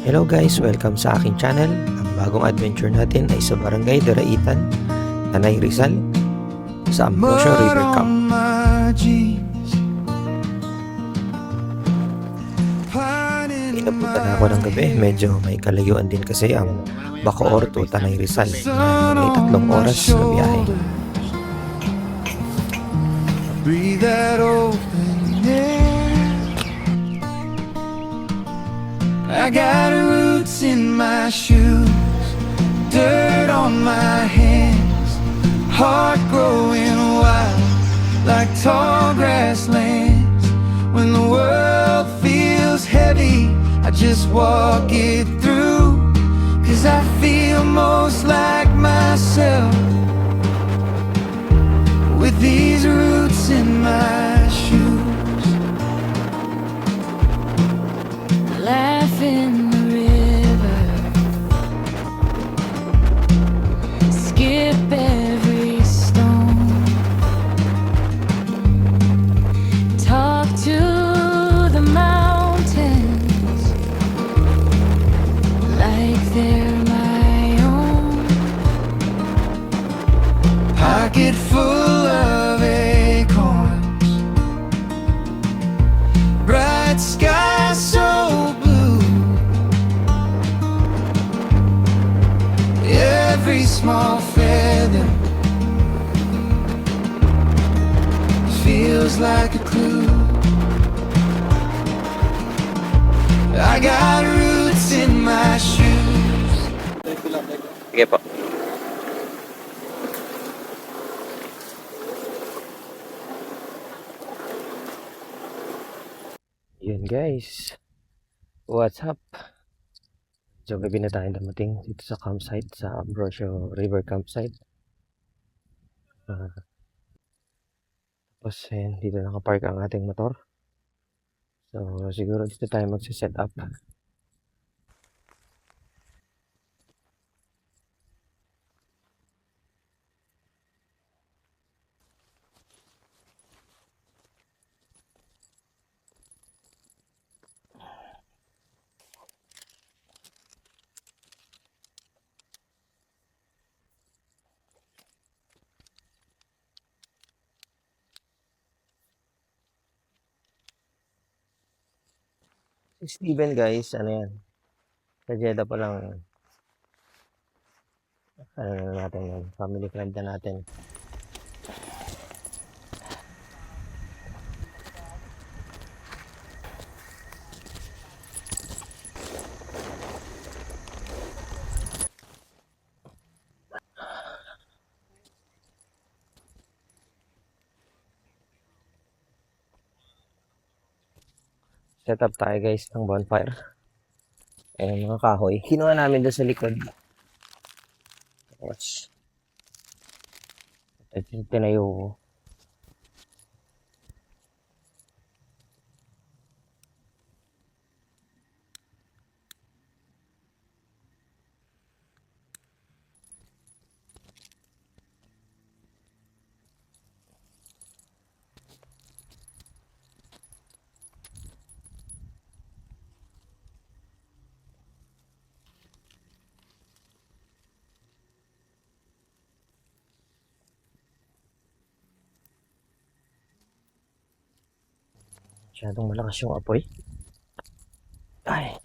Hello guys, welcome sa aking channel. Ang bagong adventure natin ay sa Barangay Daraitan, Tanay Rizal, sa Ambrosio River Camp. Inapunta na ako ng gabi, medyo may kalayuan din kasi ang Bacoor to Tanay Rizal na may 3 oras na biyahe. Breathe that open air. I got roots in my shoes, dirt on my hands, heart growing wild like tall grasslands. When the world feels heavy, I just walk it through, 'cause I feel most like myself with these roots in my shoes. Laugh in the river, skip every stone, talk to the mountains like they're my own. Pocket full of acorns, bright sky so blue, every small feather feels like a clue. I got roots in my shoes. Sige po. Yun guys, what's up? So gabi na tayo dumating dito sa campsite, sa Ambrosio River Campsite. Tapos dito nakapark ang ating motor. So siguro dito tayo magsiset up. Si Steven guys, ano yan? Sa Jeddah pa lang, ano na natin yan, family friend na natin. Set up tayo guys ng bonfire. Ayan mga kahoy. Kinuha namin doon sa likod. Tapos, tinayo ko. Masyadong malakas yung apoy. Ay.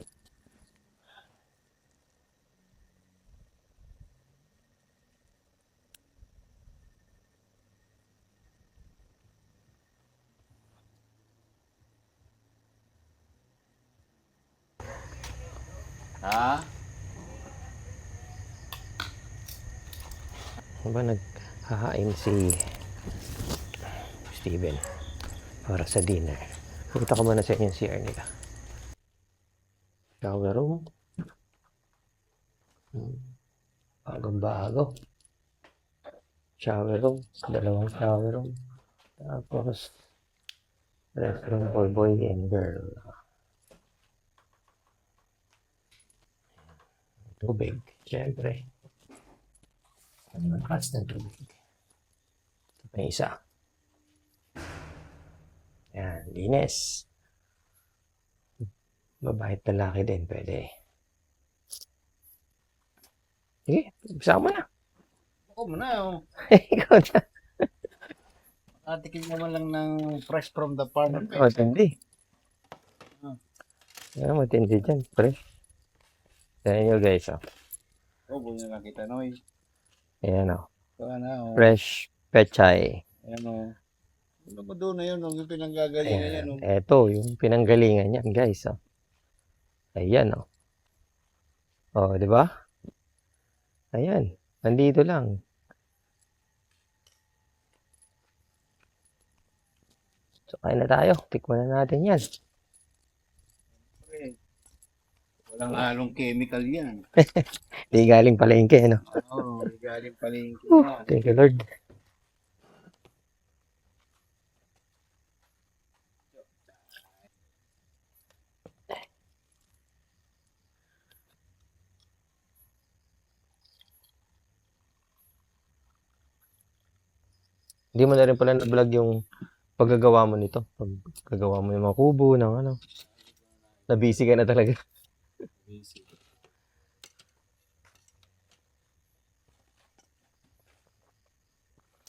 Ha? Ano ba naghahain si Steven para sa dinner? Punta ko muna sa inyo CR nila. Shower room. Bagong-bago. Shower room. 2 shower room. Tapos, restroom for boy and girl. Tubig. Siyempre. Malakas ng tubig. Ito pa yung isa. Yan. Linis. Babae at lalaki din. Pwede. Sige, umpisa mo na. Ako mo na, oh. Ikaw na. Atikin naman lang ng fresh from the farm. Matindi. Ah. Matindi dyan, pre. Yan nyo guys, oh. Oh, buhay na lang kita, Noy. Ayan, oh. Ito na, oh. Fresh pechay. Ayan, oh. Ano ba doon na yun, oh? Yung pinanggagalingan yan, Ayan. oh. Eto, yung pinanggalingan yan, guys, oh. Ayan, oh. Oh, di ba? Ayan. Nandito lang. So, kain na tayo. Tikman na natin yan. Pre, walang halong chemical yan. Di galing palengke, no? Oo, galing palengke Oh, yan. thank you, Lord. Hindi mo na rin pala na-vlog yung paggagawa mo nito. Paggagawa mo yung mga kubo ng ano. Na-busy ka na talaga.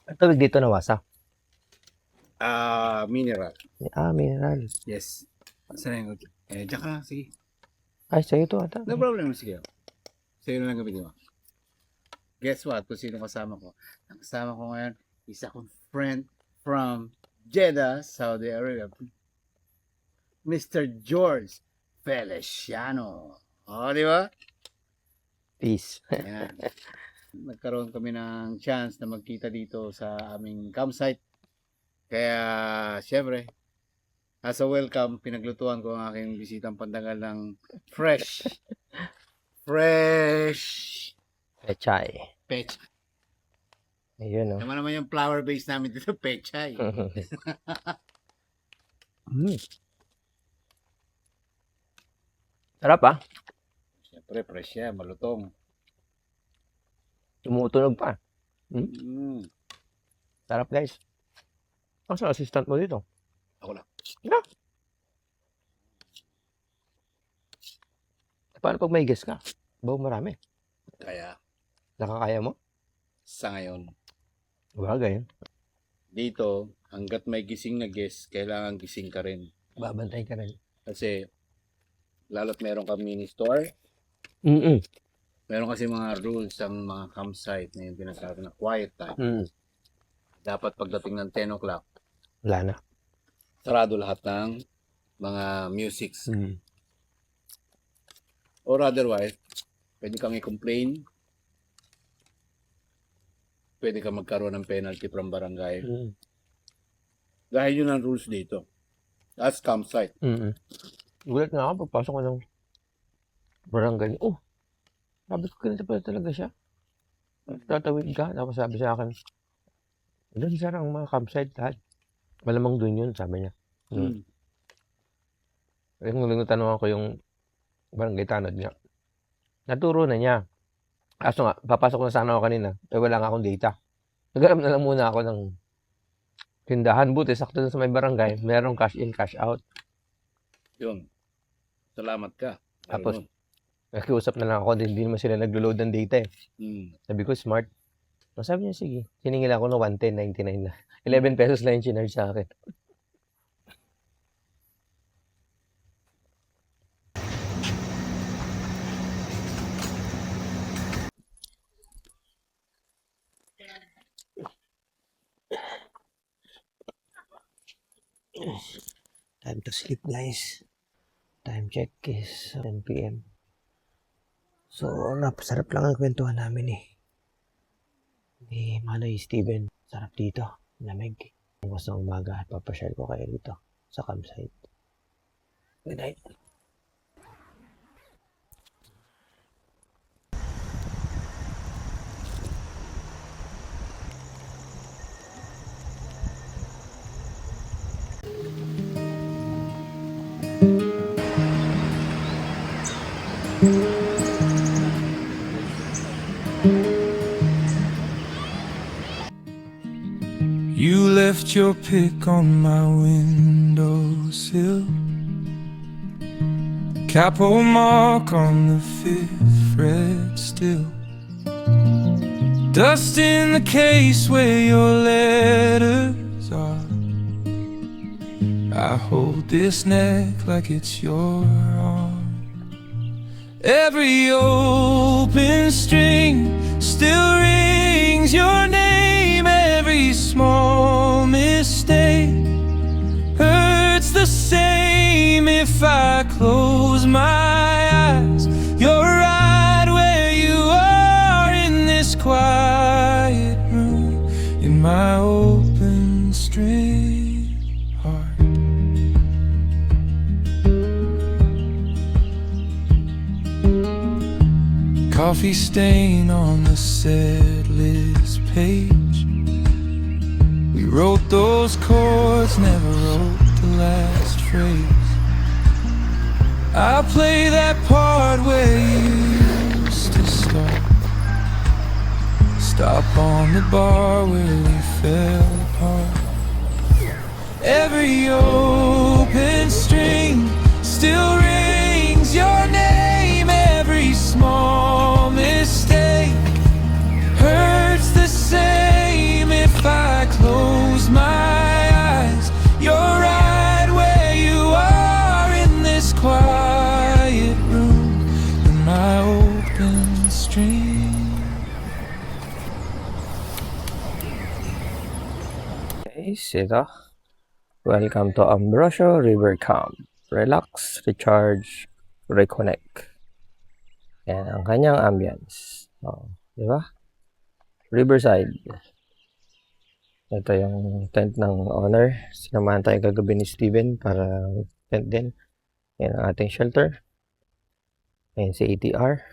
Ang tawag dito na wasa. Mineral. Mineral. Yes. Saan yung diyan ka, sige. Ay, sa'yo to ata. No problem, sige. Sa'yo na lang gamitin mo. Guess what? Kung sino kasama ko. Ang kasama ko ngayon, isa kong friend from Jeddah, Saudi Arabia. Mr. George Feliciano. O, di ba? Peace. Ayan. Nagkaroon kami ng chance na magkita dito sa aming campsite. Kaya, syempre, as a welcome, pinaglutuan ko ang aking bisitang pandangal ng fresh Pechay. pechay. Ayun, no? Naman naman yung flower base namin dito, pechay. Sarap, ah. Syempre, fresh yan, malutong. Tumutunog pa. Mm. Sarap, guys. Ang sa assistant mo dito. Ako lang. Yeah. Paano pag may guest ka? Bawa marami. Kaya, Nakakaya mo? sa ngayon, Bagay. dito, hanggat may gising na guest, kailangan gising ka rin. Babantay ka rin. Kasi, lalo't meron ka mini store, meron kasi mga rules ang mga campsite na yung pinagsasabi na quiet time. Dapat pagdating ng 10 o'clock, Wala na. sarado lahat ng mga musics. Or otherwise, pwede kang i-complain, pwede kang magkaroon ng penalty from barangay. Dahil yun ang rules dito. As campsite. Gulat na ako pagpasok ko ng barangay. Oh, sabi ko ganito pala talaga siya. Tatawid ka. Tapos sabi sa akin, doon sir ang mga campsite lahat. Malamang doon yun, sabi niya. Kaya nung tanong ko yung barangay tanod niya. Naturo na niya. Kaso nga, papasok na sana ako kanina. Eh, wala nga akong data. Naghanap na lang muna ako ng tindahan. Buti, sakto na sa may barangay. Merong cash in, cash out. Yun. Salamat ka. Tapos, nakiusap na lang ako. Hindi naman sila naglo-load ng data eh. Sabi ko, smart. So, sabi niya, sige. Siningil ako ng 110.99 na. 11 pesos lang yung chinarge sa akin. Time to sleep, guys. Time check is 10 p.m. So, sarap lang ang kwentuhan namin eh. Ni Manoy Steven, sarap dito. Lamig. Bukas ng umaga at papasyal ko kayo dito sa campsite. Good night. You left your pick on my windowsill, capo mark on the fifth red still. Dust in the case where your letters are. I hold this neck like it's your arm. Every open string still rings your name. Every small mistake hurts the same. If I close my eyes, you're right where you are in this quiet room, in my open string heart. Coffee stain on the set list page. We wrote those chords, never wrote the last phrase. I'll play that part where you used to start. Stop on the bar where we fell apart. Every open string still rings your name. Every small mistake hurts the same. If I close my eyes, you're right where you are in this quiet room, in my open string. Okay, ito. Welcome to Ambrosio River Camp. Relax, recharge, reconnect. Yan ang kanyang ambience. Oh, di ba? Riverside. Ito yung tent ng owner. Sinamahan tayo kagabi ni Steven para tent din. Yan ang ating shelter. Ayan si ATR.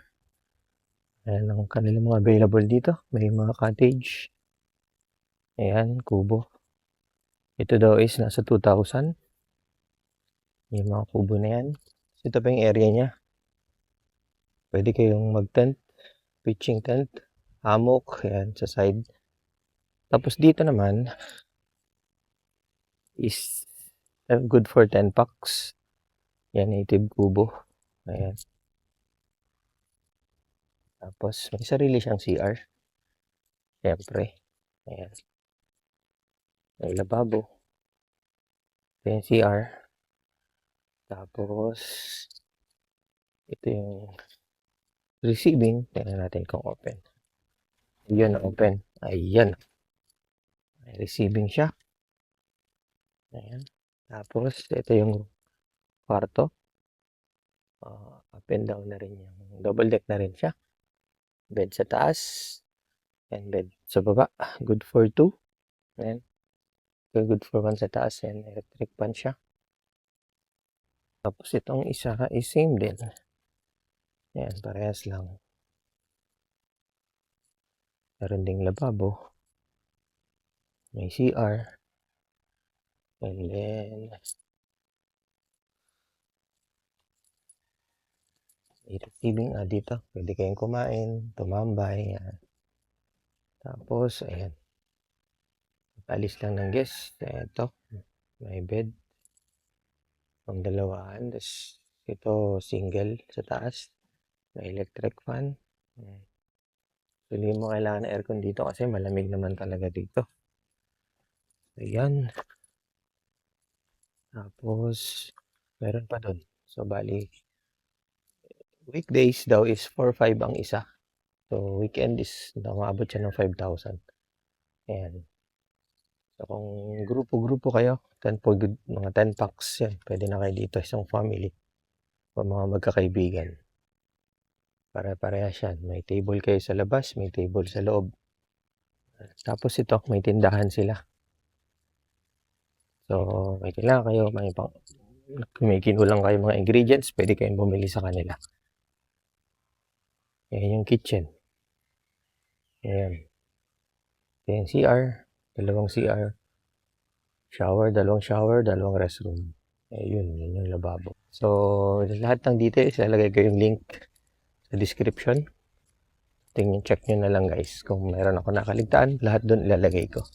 Ayan ang kanilang mga available dito. May mga cottage. Ayan, kubo. Ito daw is nasa 2,000. Yung mga kubo na yan. Ito pa yung area niya. Pwede kayong mag-tent. Pitching tent. Hammock. Ayan, sa side. Tapos dito naman is good for 10 packs. Yan, native kubo. Ayan. Tapos may sarili siyang CR. Siyempre. Ayan. May lababo. Ito yung CR. Tapos ito yung receiving. Tingnan natin kung open. Yun, open. Ayan. May receiving siya. Ayan. Tapos ito yung kwarto. Up and down na rin yung double deck na rin siya. Bed sa taas. And bed sa baba. Good for 2. Ayan. Good for 1 sa taas. And electric fan siya. Tapos itong isa is same din. Ayan, parehas lang. Meron ding lababo. May CR. And then receiving dito. Pwede kayong kumain, tumambay. Ayan. Tapos, ayan. Alis lang ng guest. Ito. May bed. Ang dalawaan. Tapos, ito single sa taas. May electric fan. Ayan. So, hindi mo kailangan ng aircon dito kasi malamig naman talaga dito. Ayan. Tapos, meron pa doon. So, bali, weekdays daw is 4,500 ang isa. So, weekend is nakabot siya ng 5,000. Ayan. So, kung grupo-grupo kayo, mga 10 packs yan. Pwede na kayo dito, isang family. O mga magkakaibigan. Pare-parehas yan. May table kayo sa labas, may table sa loob. Tapos ito, may tindahan sila. So, may kailangan kayo, may kinulang kayo mga ingredients, pwede kayong bumili sa kanila. Ayan yung kitchen. Ayan. Ayan CR. Dalawang CR. Shower, dalawang restroom. Ayun, yun yung lababo. So, lahat ng details, ilalagay ko yung link sa description. Check nyo na lang guys. Kung meron ako nakaligtaan, lahat doon ilalagay ko.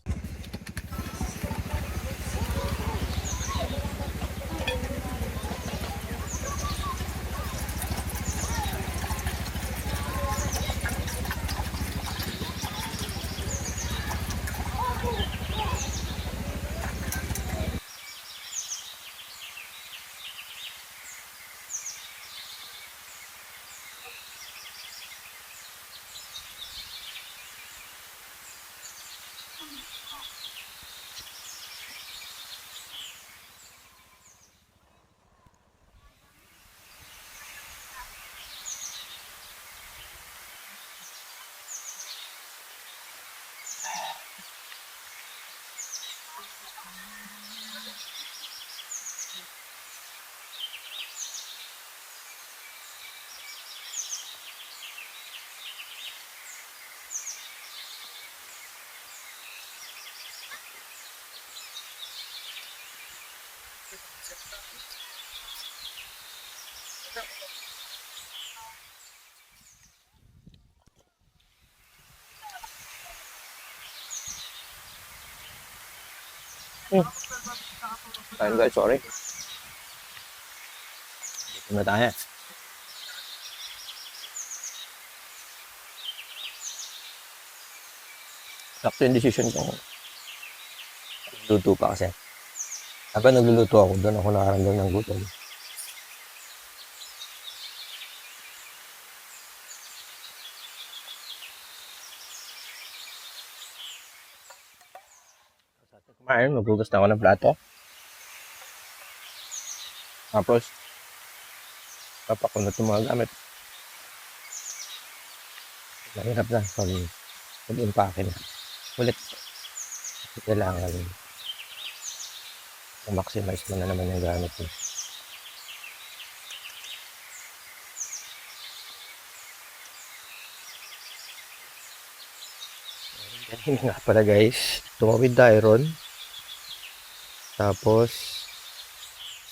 Ayun guys, sorry. Dito na tayo. Sakto yung decision ko. Luto pa kasi. Habang nagluluto ako, doon ako nakaramdam ng gutom. Kumain, maghugas na ako ng plato. Tapos, tapak ko na itong mga gamit. Mahirap na pag mag-impake na. Ulit. Kailangan ma-maximize mo na naman yung gamit mo. Yun nga pala guys, tumawid tayo ron. Tapos,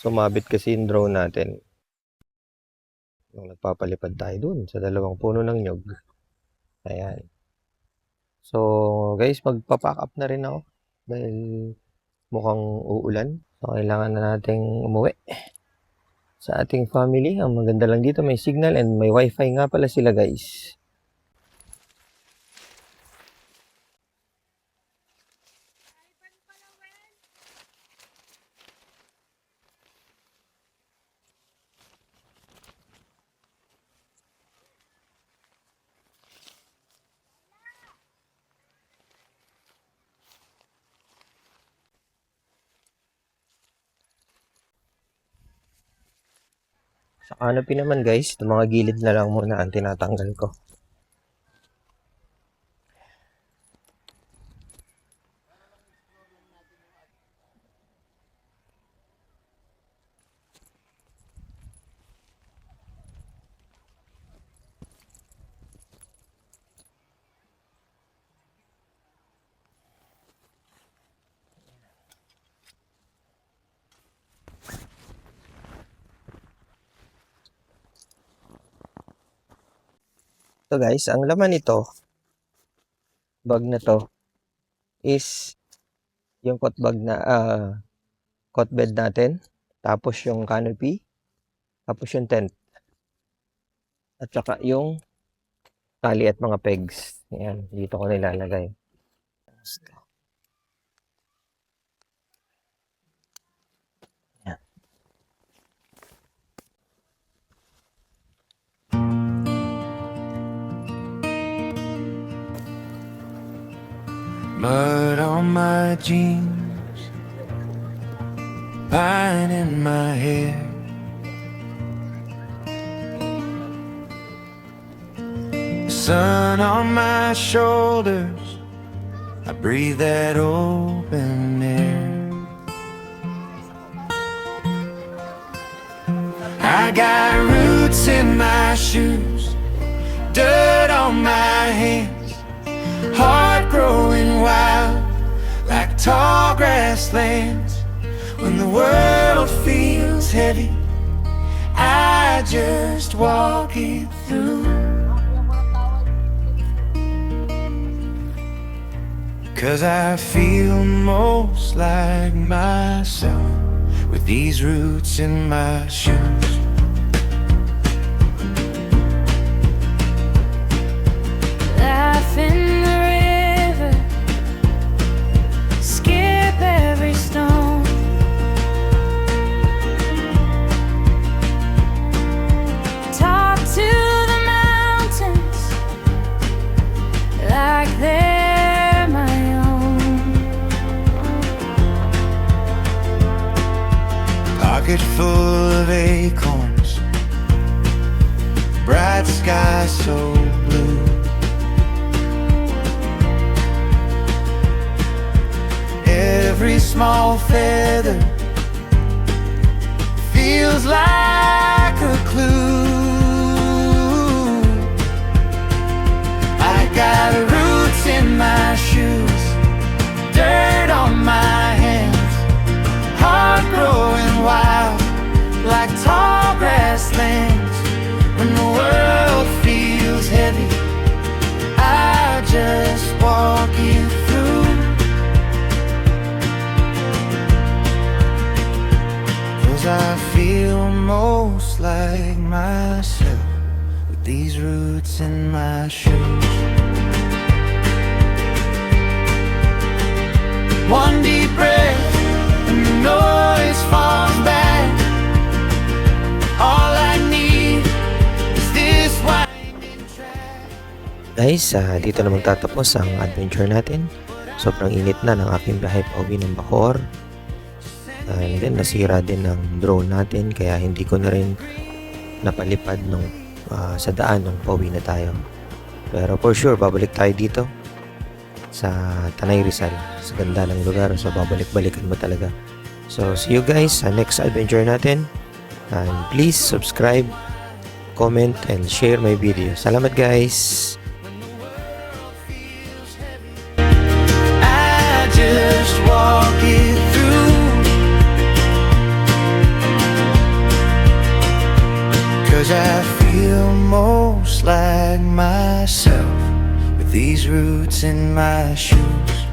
sumabit kasi yung drone natin. Nung nagpapalipad tayo dun sa dalawang puno ng nyog. Ayan. So, guys, magpa-pack up na rin ako. Dahil mukhang uulan. So, kailangan na nating umuwi sa ating family. Ang maganda lang dito, may signal and may wifi nga pala sila guys. Sa canopy naman guys, itong mga gilid na lang muna ang tinatanggal ko. So guys, ang laman nito, bag na to, is yung cot bed natin, tapos yung canopy, tapos yung tent, at saka yung tali at mga pegs. Ayan, dito ko nilalagay. Ayan. Mud on my jeans, pine in my hair. Sun on my shoulders, I breathe that open air. I got roots in my shoes, dirt on my hands, heart growing wild like tall grasslands. When the world feels heavy, I just walk it through. 'Cause I feel most like myself with these roots in my shoes. Laugh in the river, skip every stone. Talk to the mountains like they're my own. Pocket full of acorns, bright sky so blue. Every small feather feels like a clue. I got roots in my shoes, dirt on my hands, heart growing wild most like myself with these roots in my shoes. One deep breath and the noise falls back. All I need is this winding track. Guys, dito na magtatapos ang adventure natin. Sobrang init na ng aking biyahe pauwi ng Bacoor. And then nasira din ang drone natin kaya hindi ko na rin napalipad sa daan nung pauwi na tayo. Pero for sure, babalik tayo dito sa Tanay Rizal. Sa ganda ng lugar. So babalik-balikan mo talaga. So see you guys sa next adventure natin. And please subscribe, comment, and share my video. Salamat guys! I just walk it through, 'cause I feel most like myself with these roots in my shoes.